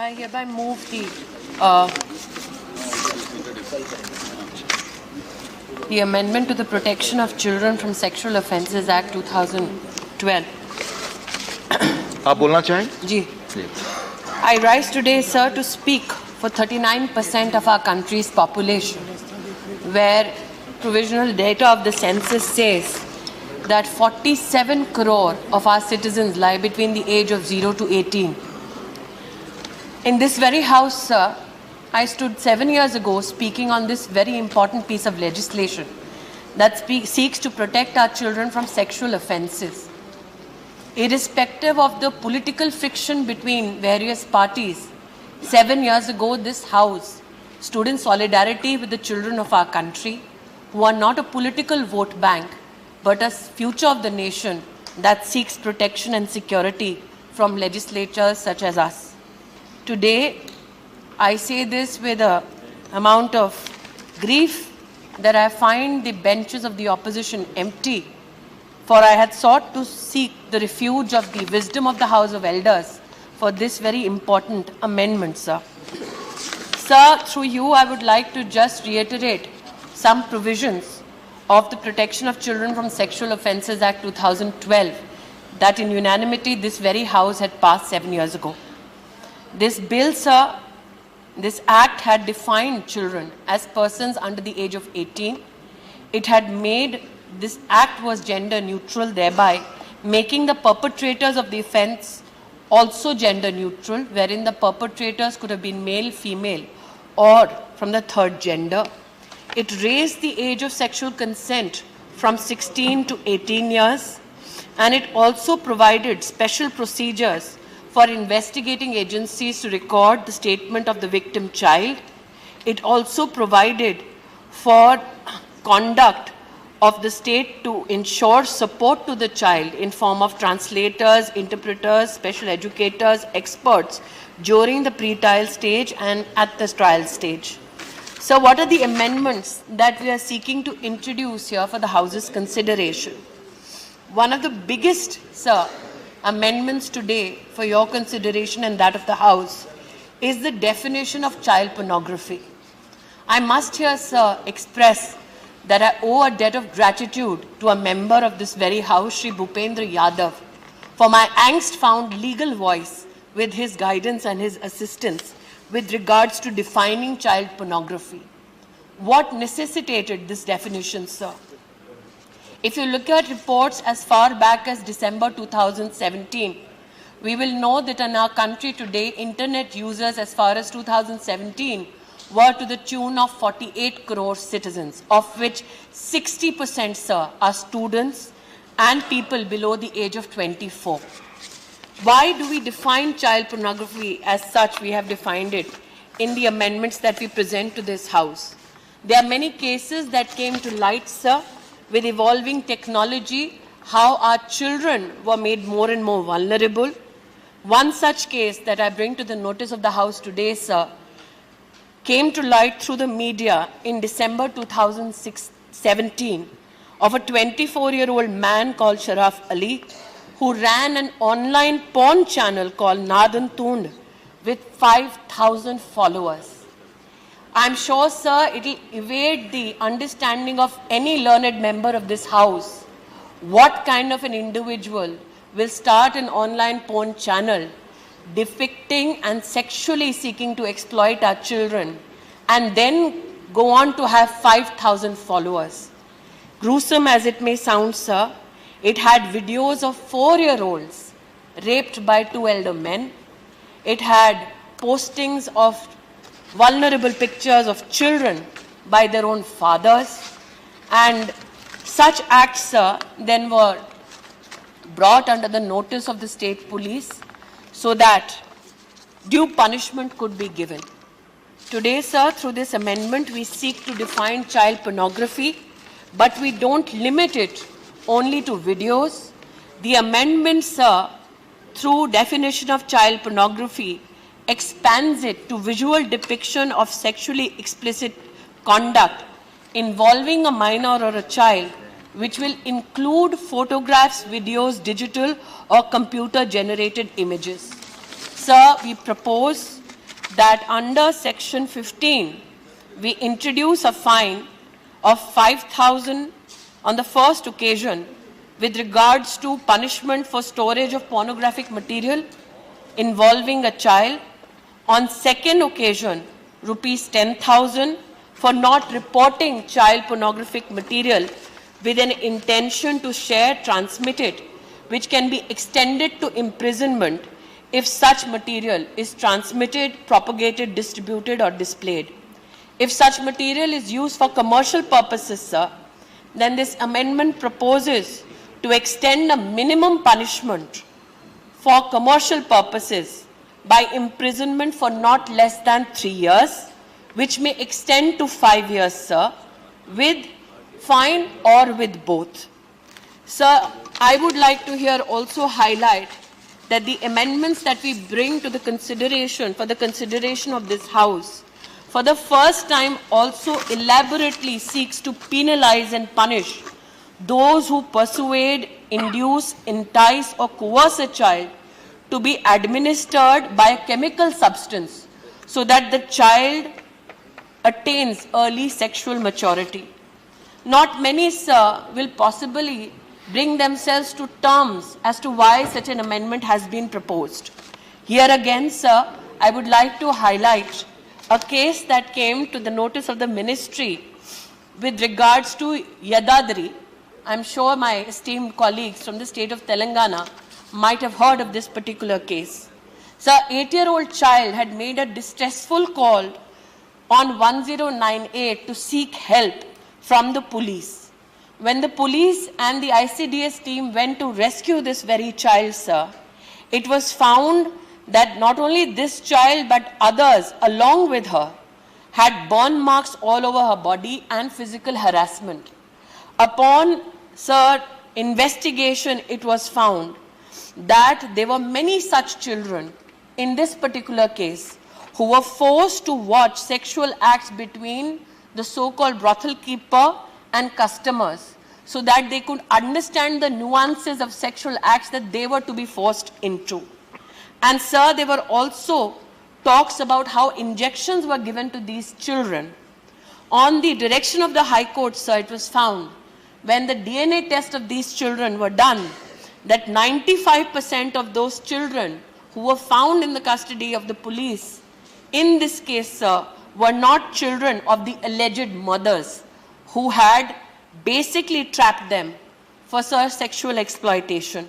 I hereby move the amendment to the Protection of Children from Sexual Offences Act 2012. आप बोलना चाहें? जी. I rise today, sir, to speak for 39% of our country's population, where provisional data of the census says that 47 crore of our citizens lie between the age of 0 to 18. In this very house, sir, I stood 7 years ago speaking on this very important piece of legislation that seeks to protect our children from sexual offences. Irrespective of the political friction between various parties, 7 years ago this house stood in solidarity with the children of our country, who are not a political vote bank, but a future of the nation that seeks protection and security from legislatures such as us. Today, I say this with an amount of grief that I find the benches of the opposition empty, for I had sought to seek the refuge of the wisdom of the House of Elders for this very important amendment, sir. Sir, through you, I would like to just reiterate some provisions of the Protection of Children from Sexual Offences Act 2012 that in unanimity this very House had passed 7 years ago. This bill, sir, this act had defined children as persons under the age of 18. It had made, this act was gender neutral, thereby making the perpetrators of the offence also gender neutral, wherein the perpetrators could have been male, female, or from the third gender. It raised the age of sexual consent from 16 to 18 years, and it also provided special procedures for investigating agencies to record the statement of the victim child. It also provided for conduct of the state to ensure support to the child in form of translators, interpreters, special educators, experts during the pre-trial stage and at the trial stage. So what are the amendments that we are seeking to introduce here for the House's consideration? One of the biggest, sir, amendments today for your consideration and that of the House is the definition of child pornography. I must here, sir, express that I owe a debt of gratitude to a member of this very House, Shri Bhupendra Yadav, for my angst-found legal voice with his guidance and his assistance with regards to defining child pornography. What necessitated this definition, sir? If you look at reports as far back as December 2017, we will know that in our country today, internet users as far as 2017 were to the tune of 48 crore citizens, of which 60%, sir, are students and people below the age of 24. Why do we define child pornography as such? We have defined it in the amendments that we present to this House. There are many cases that came to light, sir, with evolving technology, how our children were made more and more vulnerable. One such case that I bring to the notice of the House today, sir, came to light through the media in December 2017 of a 24-year-old man called Sharaf Ali, who ran an online porn channel called Nadan Tund with 5,000 followers. I'm sure, sir, it will evade the understanding of any learned member of this House what kind of an individual will start an online porn channel depicting and sexually seeking to exploit our children and then go on to have 5,000 followers. Gruesome as it may sound, sir, it had videos of 4-year-olds raped by 2 elder men. It had postings of vulnerable pictures of children by their own fathers, and such acts, sir, then were brought under the notice of the state police so that due punishment could be given. Today, sir, through this amendment, we seek to define child pornography, but we don't limit it only to videos. The amendment, sir, through definition of child pornography, expands it to visual depiction of sexually explicit conduct involving a minor or a child, which will include photographs, videos, digital or computer-generated images. Sir, we propose that under Section 15, we introduce a fine of 5,000 on the first occasion with regards to punishment for storage of pornographic material involving a child. On second occasion, rupees 10,000 for not reporting child pornographic material with an intention to share, transmit it, which can be extended to imprisonment if such material is transmitted, propagated, distributed, or displayed. If such material is used for commercial purposes, sir, then this amendment proposes to extend a minimum punishment for commercial purposes by imprisonment for not less than 3 years, which may extend to 5 years, sir, with fine or with both. Sir, I would like to here also highlight that the amendments that we bring to the consideration, for the consideration of this House, for the first time also elaborately seeks to penalize and punish those who persuade, induce, entice, or coerce a child to be administered by a chemical substance so that the child attains early sexual maturity. Not many, sir, will possibly bring themselves to terms as to why such an amendment has been proposed. Here again, sir, I would like to highlight a case that came to the notice of the ministry with regards to Yadadri. I'm sure my esteemed colleagues from the state of Telangana might have heard of this particular case. Sir, 8-year-old child had made a distressful call on 1098 to seek help from the police. When the police and the ICDS team went to rescue this very child, sir, it was found that not only this child but others along with her had burn marks all over her body and physical harassment. Upon, sir, investigation, it was found that there were many such children in this particular case who were forced to watch sexual acts between the so-called brothel keeper and customers so that they could understand the nuances of sexual acts that they were to be forced into. And sir, there were also talks about how injections were given to these children. On the direction of the High Court, sir, it was found when the DNA test of these children were done that 95% of those children who were found in the custody of the police in this case, sir, were not children of the alleged mothers who had basically trapped them for sexual exploitation.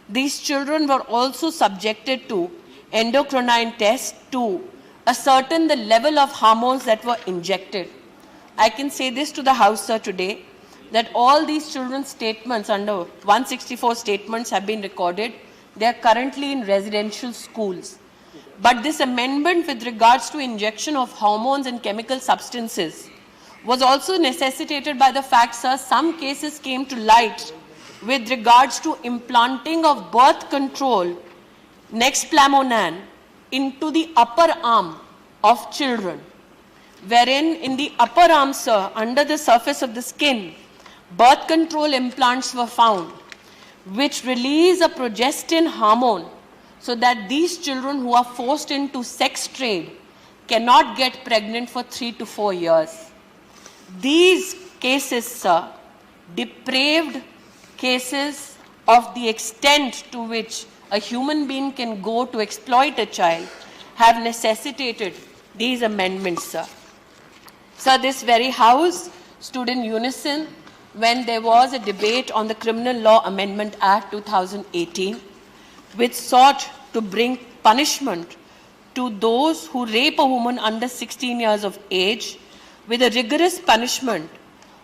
These children were also subjected to endocrine tests to ascertain the level of hormones that were injected. I can say this to the House, sir, today, that all these children's statements under 164 statements have been recorded. They are currently in residential schools. But this amendment with regards to injection of hormones and chemical substances was also necessitated by the fact, sir, some cases came to light with regards to implanting of birth control, Nexplamonan, into the upper arm of children, wherein in the upper arm, sir, under the surface of the skin, birth control implants were found, which release a progestin hormone so that these children who are forced into sex trade cannot get pregnant for 3 to 4 years. These cases, sir, depraved cases of the extent to which a human being can go to exploit a child, have necessitated these amendments, sir. Sir, this very House stood in unison when there was a debate on the Criminal Law Amendment Act 2018, which sought to bring punishment to those who rape a woman under 16 years of age with a rigorous punishment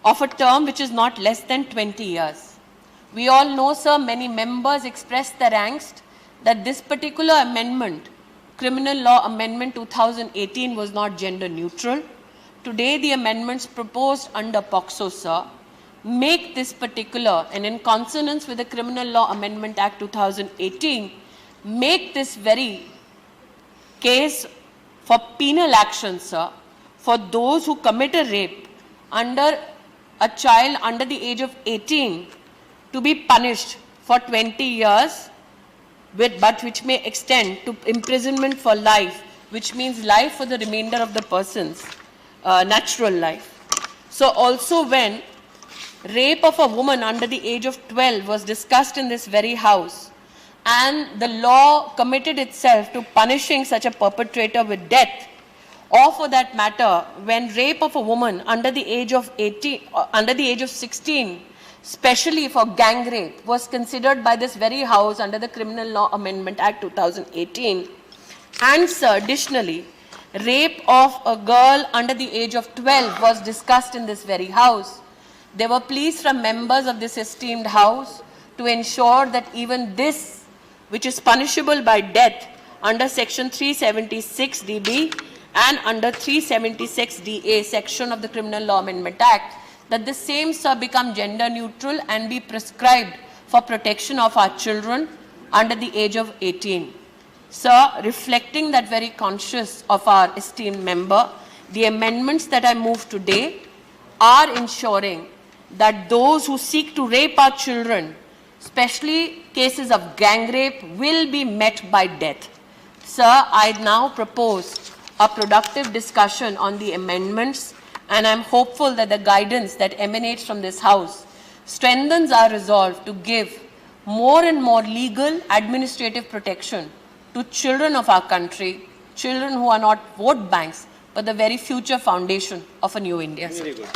of a term which is not less than 20 years. We all know, sir, many members expressed their angst that this particular amendment, Criminal Law Amendment 2018, was not gender neutral. Today, the amendments proposed under POCSO, sir, make this particular, and in consonance with the Criminal Law Amendment Act 2018, make this very case for penal action, sir, for those who commit a rape under a child under the age of 18 to be punished for 20 years, but which may extend to imprisonment for life which means life for the remainder of the person's natural life. So also when rape of a woman under the age of 12 was discussed in this very house, and the law committed itself to punishing such a perpetrator with death, or for that matter, when rape of a woman under the age of 16, especially for gang rape, was considered by this very house under the Criminal Law Amendment Act 2018, and sir, additionally, rape of a girl under the age of 12 was discussed in this very house, there were pleas from members of this esteemed house to ensure that even this, which is punishable by death under section 376 DB and under 376 DA section of the Criminal Law Amendment Act, that the same shall become gender neutral and be prescribed for protection of our children under the age of 18. Sir, reflecting that very conscious of our esteemed member, the amendments that I move today are ensuring that those who seek to rape our children, especially cases of gang rape, will be met by death. Sir, I now propose a productive discussion on the amendments, and I am hopeful that the guidance that emanates from this House strengthens our resolve to give more and more legal administrative protection to children of our country, children who are not vote banks, but the very future foundation of a new India. Very good.